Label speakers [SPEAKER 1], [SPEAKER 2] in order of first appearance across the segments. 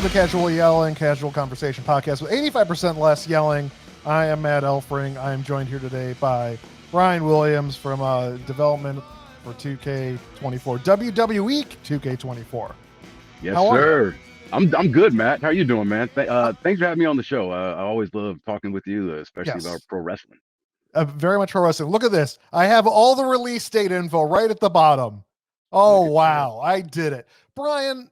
[SPEAKER 1] Welcome to Casual Yelling, casual conversation podcast with 85% less yelling. I am Matt Elfring. I am joined here today by Bryan Williams from development for 2K24, WWE 2K24.
[SPEAKER 2] Yes, sir. I'm good, Matt. How you doing, man? Thanks for having me on the show. I always love talking with you, especially about pro wrestling.
[SPEAKER 1] Very much pro wrestling. Look at this. I have all the release date info right at the bottom. Oh, wow. I did it. Bryan,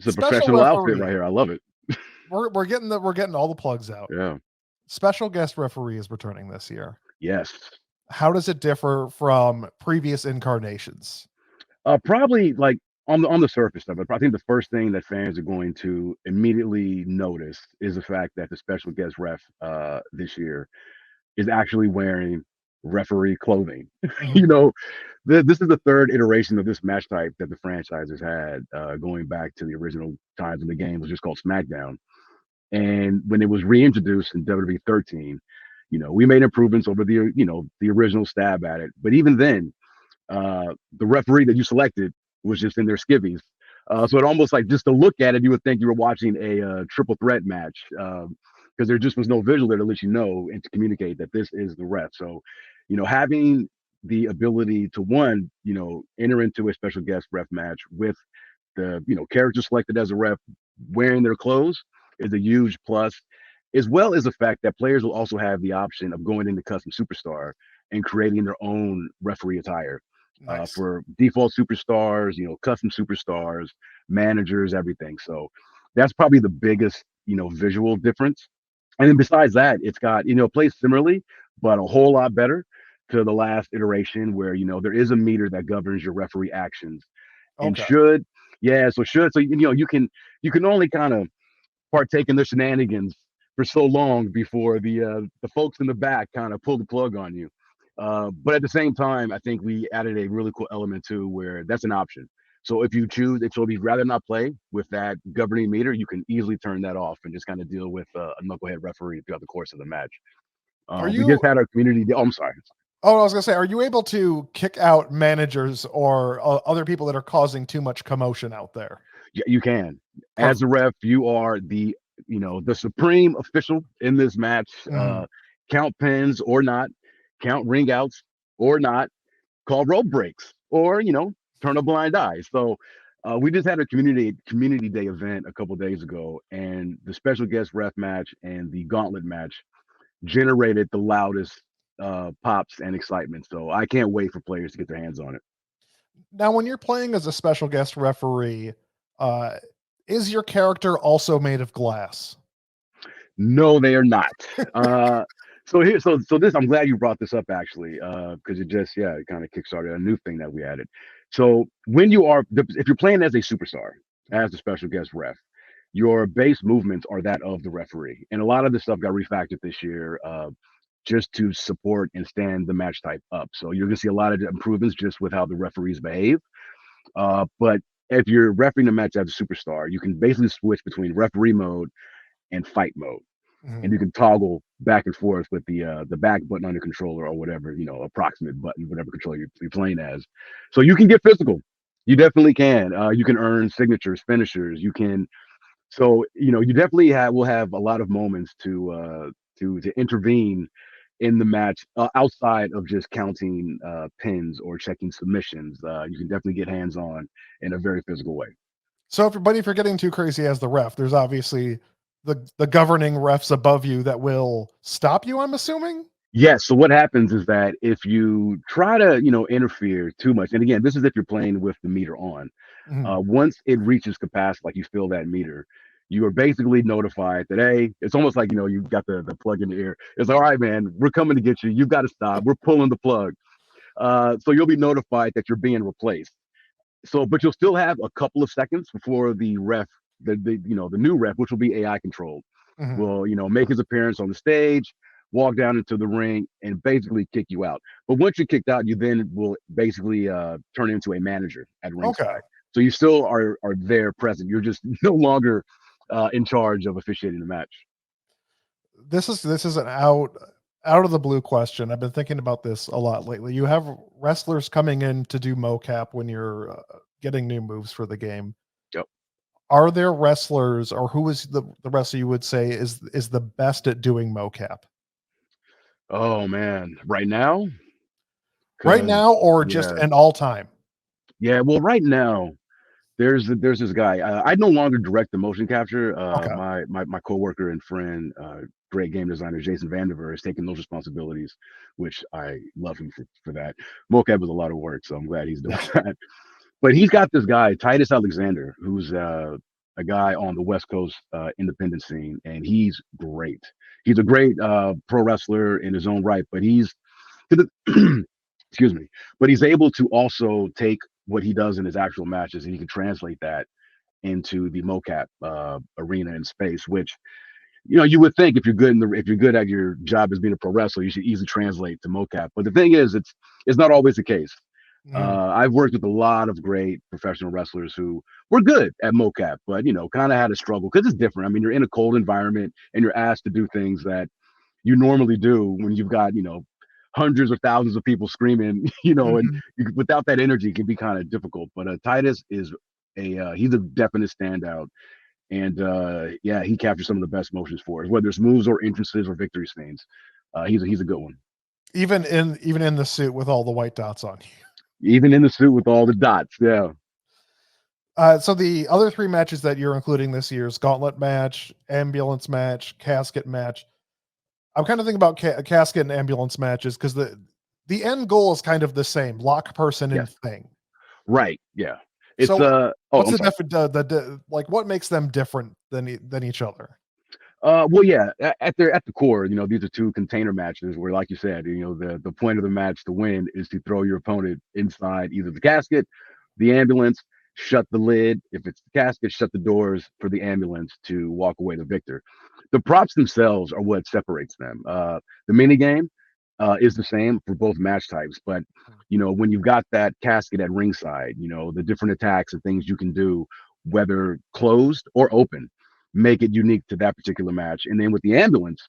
[SPEAKER 2] it's a professional outfit right here. I love it.
[SPEAKER 1] We're getting all the plugs out.
[SPEAKER 2] Yeah.
[SPEAKER 1] Special guest referee is returning this year.
[SPEAKER 2] Yes.
[SPEAKER 1] How does it differ from previous incarnations?
[SPEAKER 2] Probably like on the surface of it. I think the first thing that fans are going to immediately notice is the fact that the special guest ref this year is actually wearing referee clothing. This is the third iteration of this match type that the franchise has had, going back to the original times when the game was just called SmackDown. And when it was reintroduced in WWE 13, we made improvements over the original stab at it. But even then, the referee that you selected was just in their skivvies. So it almost like, just to look at it, you would think you were watching a triple threat match, because there just was no visual there to let you know and to communicate that this is the ref. So, having the ability to enter into a special guest ref match with the character selected as a ref wearing their clothes is a huge plus, as well as the fact that players will also have the option of going into custom superstar and creating their own referee attire.
[SPEAKER 1] Nice.
[SPEAKER 2] For default superstars, custom superstars, managers, everything. So that's probably the biggest visual difference. And then besides that, it's got plays similarly but a whole lot better to the last iteration, where there is a meter that governs your referee actions. And
[SPEAKER 1] okay.
[SPEAKER 2] so you can only kind of partake in the shenanigans for so long before the folks in the back kind of pull the plug on you. But at the same time, I think we added a really cool element too, where that's an option. So if you'd rather not play with that governing meter, you can easily turn that off and just kind of deal with a knucklehead referee throughout the course of the match. We just had our community. Oh, I'm sorry.
[SPEAKER 1] Oh, I was gonna say, are you able to kick out managers or other people that are causing too much commotion out there?
[SPEAKER 2] Yeah, you can. As a ref, you are the supreme official in this match. Count pins or not, count ring outs or not, call rope breaks, or turn a blind eye. So we just had a community day event a couple days ago, and the special guest ref match and the Gauntlet match generated the loudest pops and excitement. So I can't wait for players to get their hands on it.
[SPEAKER 1] Now, when you're playing as a special guest referee, is your character also made of glass?
[SPEAKER 2] No, they are not. So this, I'm glad you brought this up, actually, because it kind of kickstarted a new thing that we added. So if you're playing as a superstar, as a special guest ref, your base movements are that of the referee, and a lot of this stuff got refactored this year, just to support and stand the match type up. So you're gonna see a lot of improvements just with how the referees behave. But if you're refereeing the match as a superstar, you can basically switch between referee mode and fight mode. And you can toggle back and forth with the back button on your controller, or whatever, approximate button, whatever controller you're playing as. So you can get physical. You definitely can. You can earn signatures, finishers. You can. So you definitely will have a lot of moments to intervene in the match, outside of just counting pins or checking submissions. You can definitely get hands on in a very physical way.
[SPEAKER 1] So if you're getting too crazy as the ref, there's obviously the governing refs above you that will stop you, I'm assuming?
[SPEAKER 2] Yes. So what happens is that if you try to, interfere too much, and again, this is if you're playing with the meter on, once it reaches capacity, like you fill that meter, you are basically notified that, hey, it's almost like, you've got the plug in the ear. It's all right, man, we're coming to get you. You've got to stop. We're pulling the plug. So you'll be notified that you're being replaced. So, but you'll still have a couple of seconds before the ref, the new ref, which will be AI controlled, will, make his appearance on the stage, walk down into the ring, and basically kick you out. But once you're kicked out, you then will basically turn into a manager at ringside.
[SPEAKER 1] Okay.
[SPEAKER 2] So you still are there present. You're just no longer in charge of officiating the match.
[SPEAKER 1] This is an out of the blue question. I've been thinking about this a lot lately. You have wrestlers coming in to do mocap when you're getting new moves for the game.
[SPEAKER 2] Yep.
[SPEAKER 1] Are there wrestlers, or who is the wrestler you would say is the best at doing mocap
[SPEAKER 2] Oh man, right now,
[SPEAKER 1] right
[SPEAKER 2] because
[SPEAKER 1] now, or just
[SPEAKER 2] yeah,
[SPEAKER 1] an all time?
[SPEAKER 2] yeah. Well, right now, there's this guy. I no longer direct the motion capture.
[SPEAKER 1] Okay.
[SPEAKER 2] My coworker and friend, great game designer Jason Vandiver, is taking those responsibilities, which I love him for that. Mocap is a lot of work, so I'm glad he's doing
[SPEAKER 1] Yeah.
[SPEAKER 2] that. But he's got this guy Titus Alexander, who's a guy on the West Coast independent scene, and he's great. He's a great pro wrestler in his own right, but he's to the excuse me, but he's able to also take what he does in his actual matches and he can translate that into the mocap arena and space, which you would think if you're good at your job as being a pro wrestler, you should easily translate to mocap. But the thing is, it's not always the case.
[SPEAKER 1] Mm,
[SPEAKER 2] I've worked with a lot of great professional wrestlers who were good at mocap, but kind of had a struggle because it's different. I mean, you're in a cold environment and you're asked to do things that you normally do when you've got hundreds or thousands of people screaming, and
[SPEAKER 1] mhm.
[SPEAKER 2] without that energy, it can be kind of difficult. But Titus is he's a definite standout, and yeah, he captures some of the best motions for us, whether it's moves or entrances or victory scenes. He's a good one.
[SPEAKER 1] Even in the suit with all the white dots on you.
[SPEAKER 2] Even in the suit with all the dots, yeah.
[SPEAKER 1] So the other three matches that you're including this year's Gauntlet match, ambulance match, casket match. I'm kind of thinking about casket and ambulance matches because the end goal is kind of the same: lock person and
[SPEAKER 2] Yes,
[SPEAKER 1] thing.
[SPEAKER 2] right, yeah. It's
[SPEAKER 1] So
[SPEAKER 2] oh,
[SPEAKER 1] what's
[SPEAKER 2] I'm
[SPEAKER 1] the
[SPEAKER 2] sorry.
[SPEAKER 1] different? Like what makes them different than each other?
[SPEAKER 2] Well, yeah, at the core, these are two container matches where, like you said, the point of the match to win is to throw your opponent inside either the casket, the ambulance, shut the lid. If it's the casket, shut the doors for the ambulance to walk away the victor. The props themselves are what separates them. The mini game is the same for both match types, but when you've got that casket at ringside, the different attacks and things you can do, whether closed or open, make it unique to that particular match. And then with the ambulance,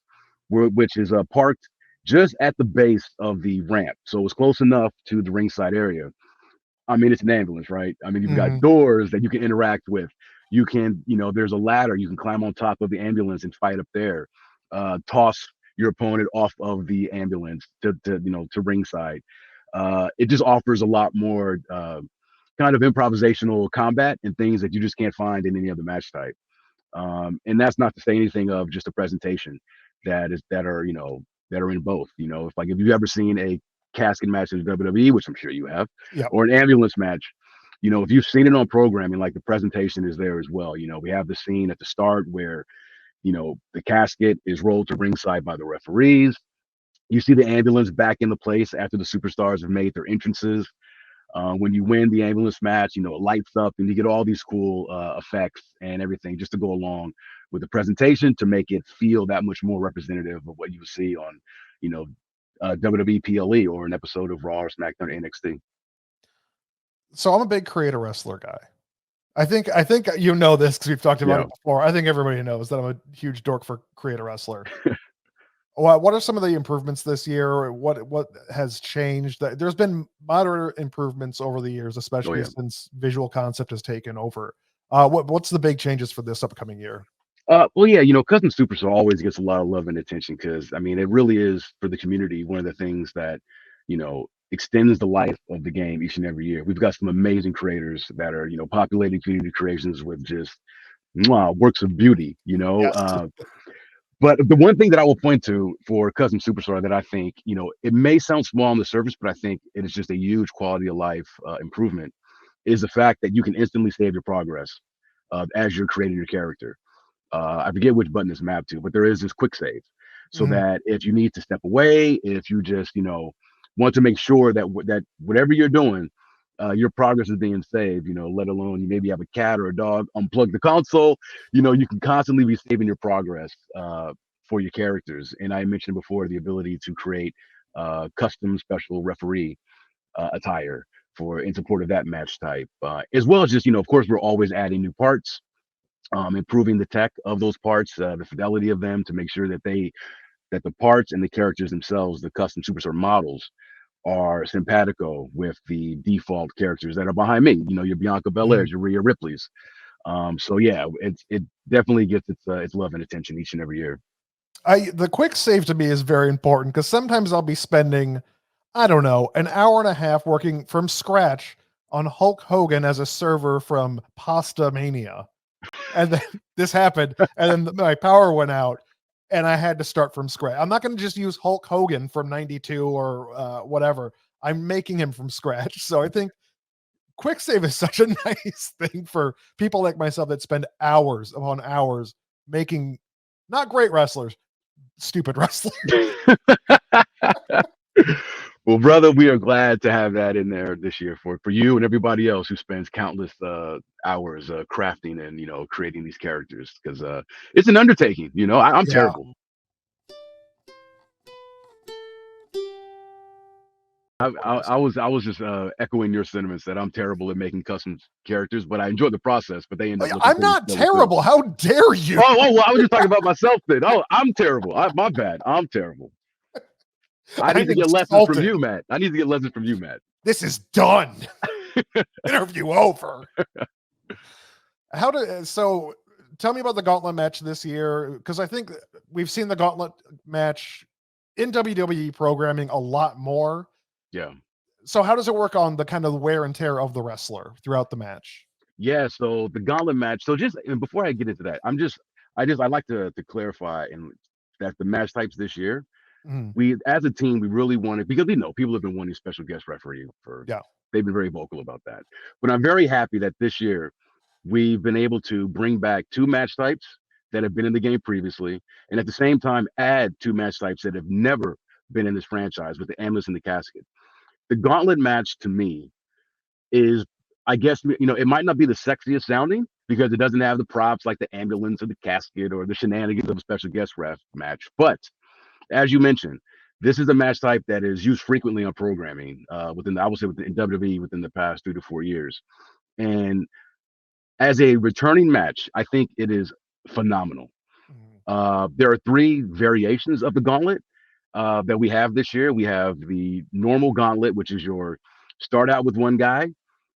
[SPEAKER 2] which is parked just at the base of the ramp, so it's close enough to the ringside area. I mean, it's an ambulance, right? I mean, you've got
[SPEAKER 1] Mhm.
[SPEAKER 2] doors that you can interact with. You can, there's a ladder you can climb on top of the ambulance and fight up there. Toss your opponent off of the ambulance to ringside. It just offers a lot more kind of improvisational combat and things that you just can't find in any other match type. And that's not to say anything of just a presentation that are in both. If you've ever seen a casket match in WWE, which I'm sure you have,
[SPEAKER 1] Yep.
[SPEAKER 2] or an ambulance match, if you've seen it on programming, like the presentation is there as well. We have the scene at the start where the casket is rolled to ringside by the referees. You see the ambulance back into place after the superstars have made their entrances. When you win the ambulance match, it lights up and you get all these cool effects and everything just to go along with the presentation to make it feel that much more representative of what you see on, you know, WWE PLE or an episode of Raw or SmackDown or NXT.
[SPEAKER 1] So I'm a big creator wrestler guy. I think you know this because we've talked about
[SPEAKER 2] Yeah.
[SPEAKER 1] it before. I think everybody knows that I'm a huge dork for creator wrestler. What are some of the improvements this year? What has changed? There's been moderate improvements over the years,
[SPEAKER 2] Oh
[SPEAKER 1] especially
[SPEAKER 2] yeah.
[SPEAKER 1] since visual concept has taken over. What's the big changes for this upcoming year?
[SPEAKER 2] Well, yeah, Cousin Superstar always gets a lot of love and attention because, I mean, it really is for the community one of the things that, extends the life of the game each and every year. We've got some amazing creators that are, populating community creations with just works of beauty,
[SPEAKER 1] Yes.
[SPEAKER 2] But the one thing that I will point to for Cousin Superstar that I think, it may sound small on the surface, but I think it is just a huge quality of life improvement is the fact that you can instantly save your progress as you're creating your character. I forget which button it's mapped to, but there is this quick save, so
[SPEAKER 1] Mhm.
[SPEAKER 2] that if you need to step away, if you just want to make sure that that whatever you're doing, your progress is being saved. Let alone you maybe have a cat or a dog, unplug the console. You can constantly be saving your progress for your characters. And I mentioned before the ability to create custom special referee attire for in support of that match type, as well as just of course we're always adding new parts, improving the tech of those parts, the fidelity of them to make sure that the parts and the characters themselves, the custom superstar models, are simpatico with the default characters that are behind me. Your Bianca Belairs,
[SPEAKER 1] Mhm.
[SPEAKER 2] your Rhea Ripley's. So yeah, it definitely gets its love and attention each and every year.
[SPEAKER 1] The quick save to me is very important because sometimes I'll be spending, I don't know, an hour and a half working from scratch on Hulk Hogan as a server from Pasta Mania. And then this happened, and then my power went out, and I had to start from scratch. I'm not going to just use Hulk Hogan from 92 or whatever. I'm making him from scratch. So I think quick save is such a nice thing for people like myself that spend hours upon hours making not great wrestlers, stupid wrestlers.
[SPEAKER 2] Well, brother, we are glad to have that in there this year for you and everybody else who spends countless hours crafting and creating these characters, because it's an undertaking. I'm
[SPEAKER 1] Yeah.
[SPEAKER 2] terrible. I was just echoing your sentiments that I'm terrible at making custom characters, but I enjoy the process. But they end up looking
[SPEAKER 1] I'm not
[SPEAKER 2] really good.
[SPEAKER 1] terrible. How dare you?
[SPEAKER 2] Oh, well, I was just talking about myself then. Oh, I'm terrible. My bad. I'm terrible. I need to get lessons from you, Matt. I need to get lessons from you, Matt.
[SPEAKER 1] This is done. Interview over. So tell me about the Gauntlet match this year, because I think we've seen the Gauntlet match in WWE programming a lot more.
[SPEAKER 2] Yeah.
[SPEAKER 1] So how does it work on the kind of wear and tear of the wrestler throughout the match?
[SPEAKER 2] Yeah, so the Gauntlet match. So just before I get into that, I like to clarify and that the match types this year, we as a team, we really wanted, because people have been wanting special guest referee for, they've been very vocal about that. But I'm very happy that this year we've been able to bring back 2 match types that have been in the game previously, and at the same time add 2 match types that have never been in this franchise with the Ambulance and the Casket. The Gauntlet match to me is, I guess, it might not be the sexiest sounding because it doesn't have the props like the Ambulance or the Casket or the shenanigans of a special guest ref match. But as you mentioned, this is a match type that is used frequently on programming within WWE within the past 3 to 4 years. And as a returning match, I think it is phenomenal. There are 3 variations of the Gauntlet that we have this year. We have the normal Gauntlet, which is your start out with one guy,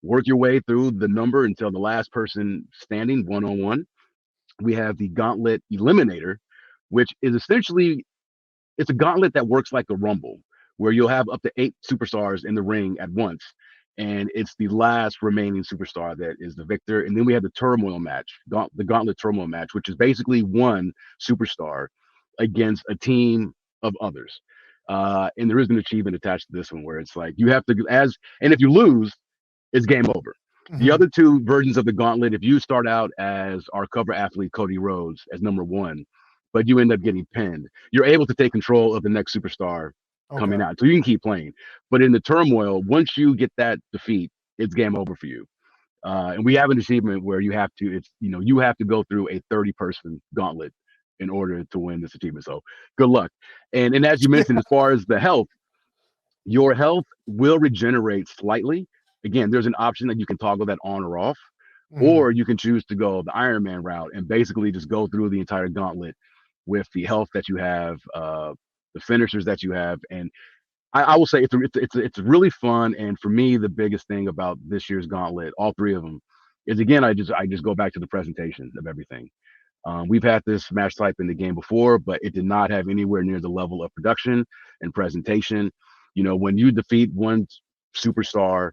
[SPEAKER 2] work your way through the number until the last person standing one-on-one. We have the Gauntlet Eliminator, which is essentially, it's a gauntlet that works like a rumble, where you'll have up to 8 superstars in the ring at once, and it's the last remaining superstar that is the victor. And then we have the turmoil match, the Gauntlet Turmoil match, which is basically one superstar against a team of others. And there is an achievement attached to this one where it's like you have to, and if you lose, it's game over. The other 2 versions of the Gauntlet, if you start out as our cover athlete Cody Rhodes as number 1, but you end up getting pinned, you're able to take control of the next superstar coming out, so you can keep playing. But in the turmoil, once you get that defeat, it's game over for you. And we have an achievement where you have to go through a 30-person gauntlet in order to win this achievement. So good luck. And as you mentioned, as far as the health, your health will regenerate slightly. Again, there's an option that you can toggle that on or off, or you can choose to go the Iron Man route and basically just go through the entire gauntlet with the health that you have, the finishers that you have. And I will say it's really fun. And for me, the biggest thing about this year's Gauntlet, all 3 of them, is, again, I just go back to the presentation of everything. We've had this match type in the game before, but it did not have anywhere near the level of production and presentation. When you defeat one superstar,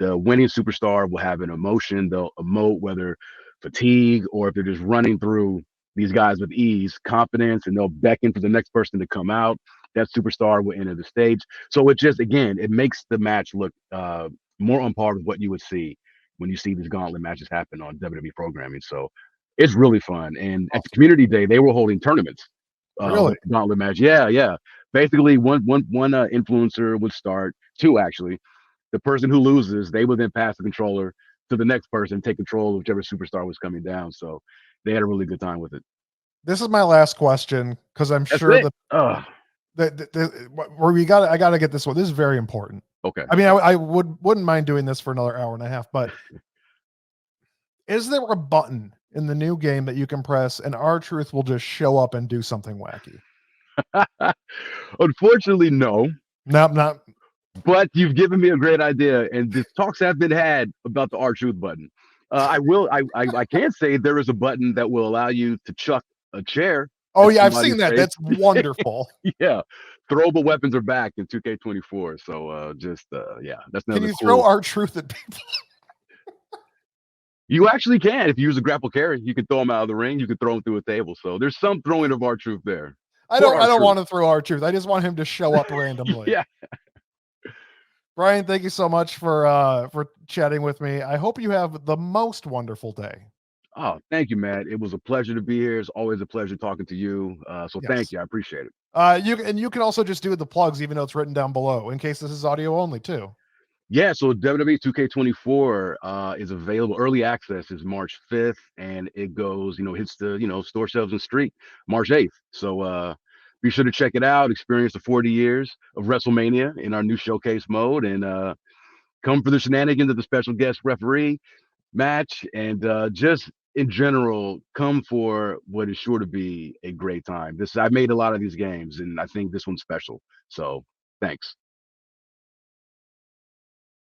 [SPEAKER 2] the winning superstar will have an emotion. They'll emote, whether fatigue or if they're just running through these guys with ease, confidence, and they'll beckon for the next person to come out. That superstar will enter the stage. So it just, again, it makes the match look more on par with what you would see when you see these Gauntlet matches happen on WWE programming. So it's really fun. And at the Community Day, they were holding tournaments.
[SPEAKER 1] Really?
[SPEAKER 2] With the Gauntlet match. Yeah. Basically, one influencer would start, 2 actually. The person who loses, they would then pass the controller to the next person, take control of whichever superstar was coming down. So they had a really good time with it.
[SPEAKER 1] This is my last question, because I'm sure that I got to get this one. This is very important.
[SPEAKER 2] Okay.
[SPEAKER 1] I mean, I wouldn't mind doing this for another hour and a half, but is there a button in the new game that you can press and R-Truth will just show up and do something wacky?
[SPEAKER 2] Unfortunately, no.
[SPEAKER 1] Not.
[SPEAKER 2] But you've given me a great idea, and the talks have been had about the R-Truth button. I will. I can say there is a button that will allow you to chuck a chair.
[SPEAKER 1] Oh
[SPEAKER 2] at
[SPEAKER 1] yeah, I've
[SPEAKER 2] somebody's
[SPEAKER 1] seen that.
[SPEAKER 2] face.
[SPEAKER 1] That's wonderful.
[SPEAKER 2] Yeah, throwable weapons are back in 2K24. So yeah, that's
[SPEAKER 1] Can
[SPEAKER 2] another
[SPEAKER 1] you throw
[SPEAKER 2] cool.
[SPEAKER 1] R-Truth at people?
[SPEAKER 2] You actually can if you use a grapple carry. You can throw them out of the ring. You can throw them through a table. So there's some throwing of R-Truth there.
[SPEAKER 1] I don't want to throw R-Truth. I just want him to show up randomly.
[SPEAKER 2] Yeah.
[SPEAKER 1] Bryan, thank you so much for chatting with me. I hope you have the most wonderful day.
[SPEAKER 2] Oh, thank you, man. It was a pleasure to be here. It's always a pleasure talking to you. So thank you. I appreciate it.
[SPEAKER 1] You can also just do the plugs, even though it's written down below, in case this is audio only too.
[SPEAKER 2] Yeah, so WWE2K24 is available. Early access is March 5th, and it goes, hits the, store shelves and street March 8th. So be sure to check it out. Experience the 40 years of WrestleMania in our new showcase mode, and come for the shenanigans of the special guest referee match, and just in general, come for what is sure to be a great time. I made a lot of these games, and I think this one's special. So thanks.